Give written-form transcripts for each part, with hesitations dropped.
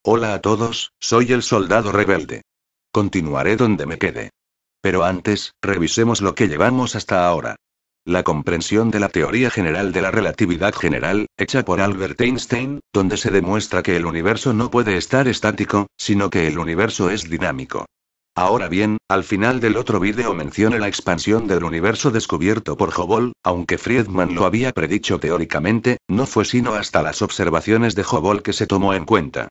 Hola a todos, soy el soldado rebelde. Continuaré donde me quede. Pero antes, revisemos lo que llevamos hasta ahora. La comprensión de la teoría general de la relatividad general, hecha por Albert Einstein, donde se demuestra que el universo no puede estar estático, sino que el universo es dinámico. Ahora bien, al final del otro vídeo mencioné la expansión del universo descubierto por Hubble, aunque Friedman lo había predicho teóricamente, no fue sino hasta las observaciones de Hubble que se tomó en cuenta.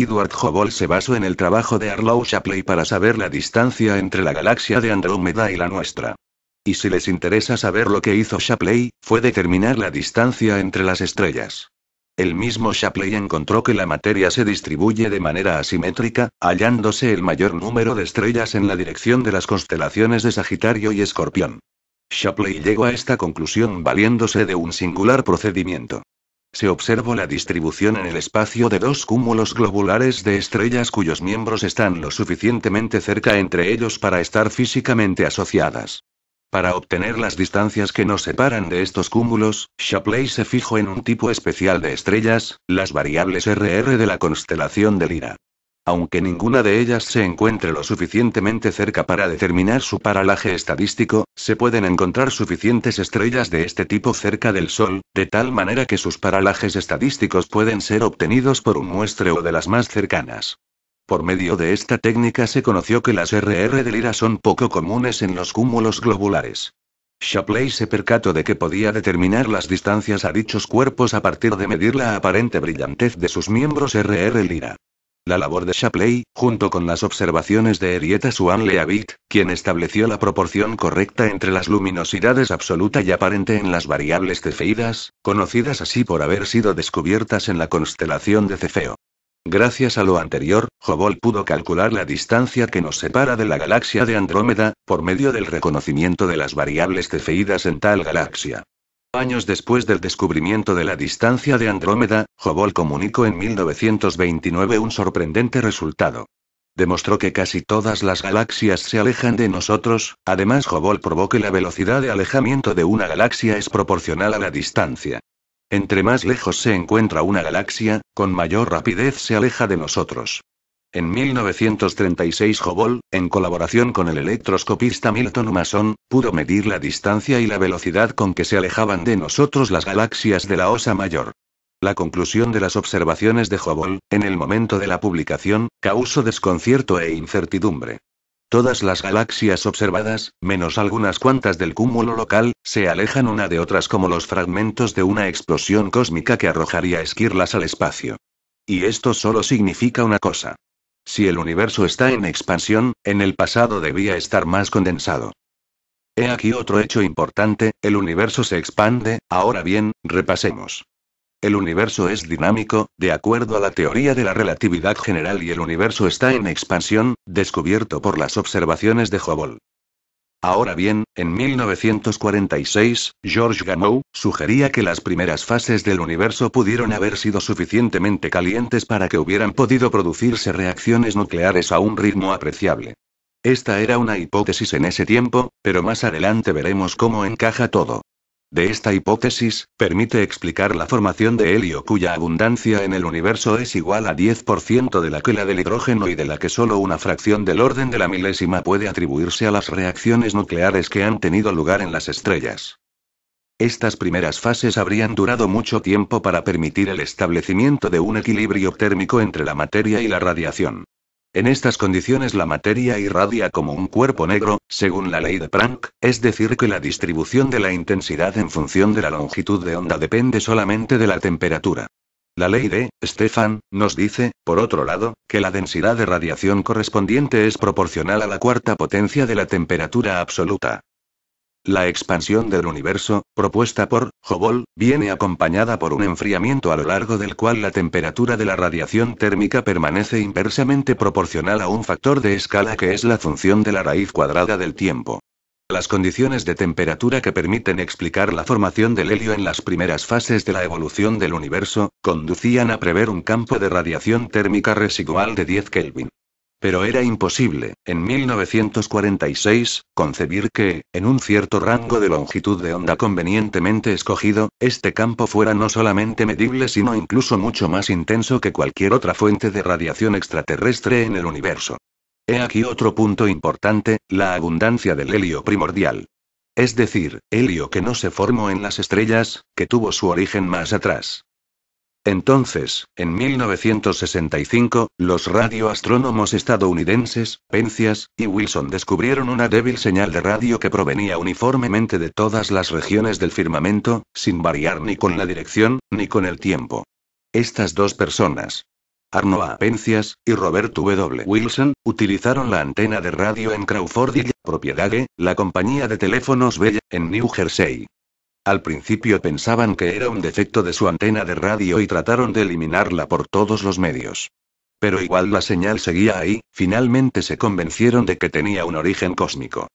Edward Hubble se basó en el trabajo de Arlo Shapley para saber la distancia entre la galaxia de Andrómeda y la nuestra. Y si les interesa saber lo que hizo Shapley, fue determinar la distancia entre las estrellas. El mismo Shapley encontró que la materia se distribuye de manera asimétrica, hallándose el mayor número de estrellas en la dirección de las constelaciones de Sagitario y Escorpión. Shapley llegó a esta conclusión valiéndose de un singular procedimiento. Se observó la distribución en el espacio de dos cúmulos globulares de estrellas cuyos miembros están lo suficientemente cerca entre ellos para estar físicamente asociadas. Para obtener las distancias que nos separan de estos cúmulos, Shapley se fijó en un tipo especial de estrellas, las variables RR de la constelación de Lira. Aunque ninguna de ellas se encuentre lo suficientemente cerca para determinar su paralaje estadístico, se pueden encontrar suficientes estrellas de este tipo cerca del Sol, de tal manera que sus paralajes estadísticos pueden ser obtenidos por un muestreo de las más cercanas. Por medio de esta técnica se conoció que las RR de Lira son poco comunes en los cúmulos globulares. Shapley se percató de que podía determinar las distancias a dichos cuerpos a partir de medir la aparente brillantez de sus miembros RR Lira. La labor de Shapley, junto con las observaciones de Henrietta Swan Leavitt, quien estableció la proporción correcta entre las luminosidades absoluta y aparente en las variables cefeidas, conocidas así por haber sido descubiertas en la constelación de Cefeo. Gracias a lo anterior, Hubble pudo calcular la distancia que nos separa de la galaxia de Andrómeda, por medio del reconocimiento de las variables cefeidas en tal galaxia. Años después del descubrimiento de la distancia de Andrómeda, Hubble comunicó en 1929 un sorprendente resultado. Demostró que casi todas las galaxias se alejan de nosotros. Además, Hubble probó que la velocidad de alejamiento de una galaxia es proporcional a la distancia. Entre más lejos se encuentra una galaxia, con mayor rapidez se aleja de nosotros. En 1936 Hubble, en colaboración con el electroscopista Milton Mason, pudo medir la distancia y la velocidad con que se alejaban de nosotros las galaxias de la Osa Mayor. La conclusión de las observaciones de Hubble, en el momento de la publicación, causó desconcierto e incertidumbre. Todas las galaxias observadas, menos algunas cuantas del cúmulo local, se alejan una de otras como los fragmentos de una explosión cósmica que arrojaría esquirlas al espacio. Y esto solo significa una cosa. Si el universo está en expansión, en el pasado debía estar más condensado. He aquí otro hecho importante: el universo se expande. Ahora bien, repasemos. El universo es dinámico, de acuerdo a la teoría de la relatividad general, y el universo está en expansión, descubierto por las observaciones de Hubble. Ahora bien, en 1946, George Gamow sugería que las primeras fases del universo pudieron haber sido suficientemente calientes para que hubieran podido producirse reacciones nucleares a un ritmo apreciable. Esta era una hipótesis en ese tiempo, pero más adelante veremos cómo encaja todo. De esta hipótesis, permite explicar la formación de helio cuya abundancia en el universo es igual a 10% de la del hidrógeno y de la que solo una fracción del orden de la milésima puede atribuirse a las reacciones nucleares que han tenido lugar en las estrellas. Estas primeras fases habrían durado mucho tiempo para permitir el establecimiento de un equilibrio térmico entre la materia y la radiación. En estas condiciones la materia irradia como un cuerpo negro, según la ley de Planck, es decir que la distribución de la intensidad en función de la longitud de onda depende solamente de la temperatura. La ley de Stefan nos dice, por otro lado, que la densidad de radiación correspondiente es proporcional a la cuarta potencia de la temperatura absoluta. La expansión del universo, propuesta por Hubble, viene acompañada por un enfriamiento a lo largo del cual la temperatura de la radiación térmica permanece inversamente proporcional a un factor de escala que es la función de la raíz cuadrada del tiempo. Las condiciones de temperatura que permiten explicar la formación del helio en las primeras fases de la evolución del universo, conducían a prever un campo de radiación térmica residual de 10 Kelvin. Pero era imposible, en 1946, concebir que, en un cierto rango de longitud de onda convenientemente escogido, este campo fuera no solamente medible sino incluso mucho más intenso que cualquier otra fuente de radiación extraterrestre en el universo. He aquí otro punto importante, la abundancia del helio primordial. Es decir, helio que no se formó en las estrellas, que tuvo su origen más atrás. Entonces, en 1965, los radioastrónomos estadounidenses, Penzias y Wilson descubrieron una débil señal de radio que provenía uniformemente de todas las regiones del firmamento, sin variar ni con la dirección, ni con el tiempo. Estas dos personas, Arno A. Penzias y Robert W. Wilson, utilizaron la antena de radio en Crawfordville, propiedad de la compañía de teléfonos Bell, en New Jersey. Al principio pensaban que era un defecto de su antena de radio y trataron de eliminarla por todos los medios. Pero igual la señal seguía ahí, finalmente se convencieron de que tenía un origen cósmico.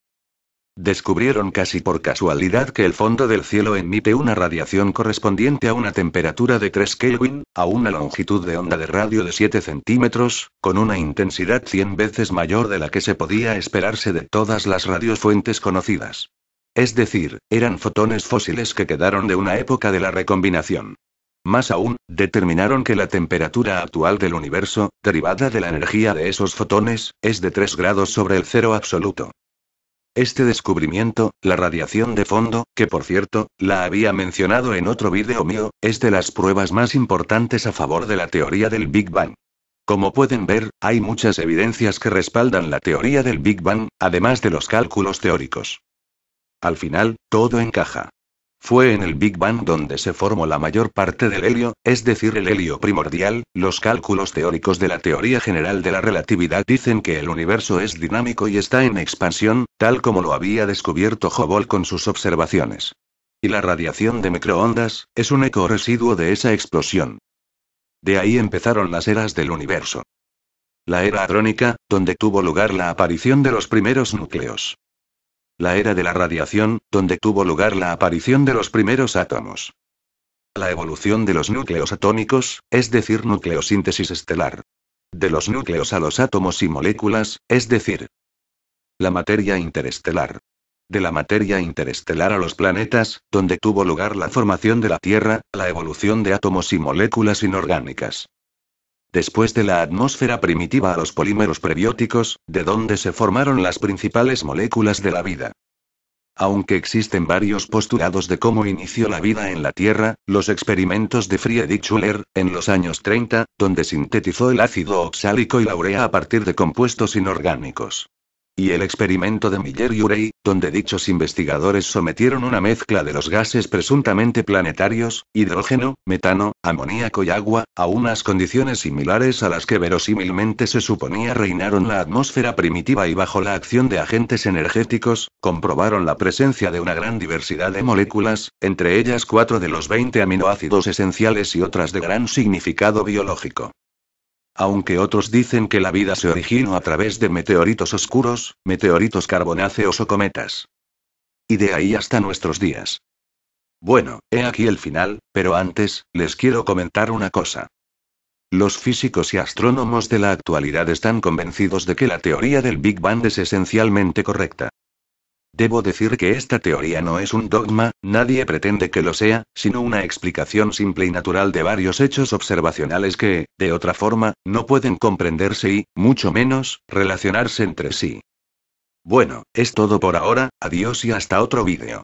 Descubrieron casi por casualidad que el fondo del cielo emite una radiación correspondiente a una temperatura de 3 Kelvin, a una longitud de onda de radio de 7 centímetros, con una intensidad 100 veces mayor de la que se podía esperarse de todas las radiofuentes conocidas. Es decir, eran fotones fósiles que quedaron de una época de la recombinación. Más aún, determinaron que la temperatura actual del universo, derivada de la energía de esos fotones, es de 3 grados sobre el cero absoluto. Este descubrimiento, la radiación de fondo, que por cierto, la había mencionado en otro vídeo mío, es de las pruebas más importantes a favor de la teoría del Big Bang. Como pueden ver, hay muchas evidencias que respaldan la teoría del Big Bang, además de los cálculos teóricos. Al final, todo encaja. Fue en el Big Bang donde se formó la mayor parte del helio, es decir, el helio primordial. Los cálculos teóricos de la teoría general de la relatividad dicen que el universo es dinámico y está en expansión, tal como lo había descubierto Hubble con sus observaciones. Y la radiación de microondas es un eco residuo de esa explosión. De ahí empezaron las eras del universo. La era hadrónica, donde tuvo lugar la aparición de los primeros núcleos. La era de la radiación, donde tuvo lugar la aparición de los primeros átomos. La evolución de los núcleos atómicos, es decir, nucleosíntesis estelar. De los núcleos a los átomos y moléculas, es decir, la materia interestelar. De la materia interestelar a los planetas, donde tuvo lugar la formación de la Tierra, la evolución de átomos y moléculas inorgánicas. Después de la atmósfera primitiva a los polímeros prebióticos, de donde se formaron las principales moléculas de la vida. Aunque existen varios postulados de cómo inició la vida en la Tierra, los experimentos de Friedrich Schüller, en los años 30, donde sintetizó el ácido oxálico y la urea a partir de compuestos inorgánicos. Y el experimento de Miller y Urey, donde dichos investigadores sometieron una mezcla de los gases presuntamente planetarios, hidrógeno, metano, amoníaco y agua, a unas condiciones similares a las que verosímilmente se suponía reinaron la atmósfera primitiva y bajo la acción de agentes energéticos, comprobaron la presencia de una gran diversidad de moléculas, entre ellas 4 de los 20 aminoácidos esenciales y otras de gran significado biológico. Aunque otros dicen que la vida se originó a través de meteoritos oscuros, meteoritos carbonáceos o cometas. Y de ahí hasta nuestros días. Bueno, he aquí el final, pero antes, les quiero comentar una cosa. Los físicos y astrónomos de la actualidad están convencidos de que la teoría del Big Bang es esencialmente correcta. Debo decir que esta teoría no es un dogma, nadie pretende que lo sea, sino una explicación simple y natural de varios hechos observacionales que, de otra forma, no pueden comprenderse y, mucho menos, relacionarse entre sí. Bueno, es todo por ahora, adiós y hasta otro vídeo.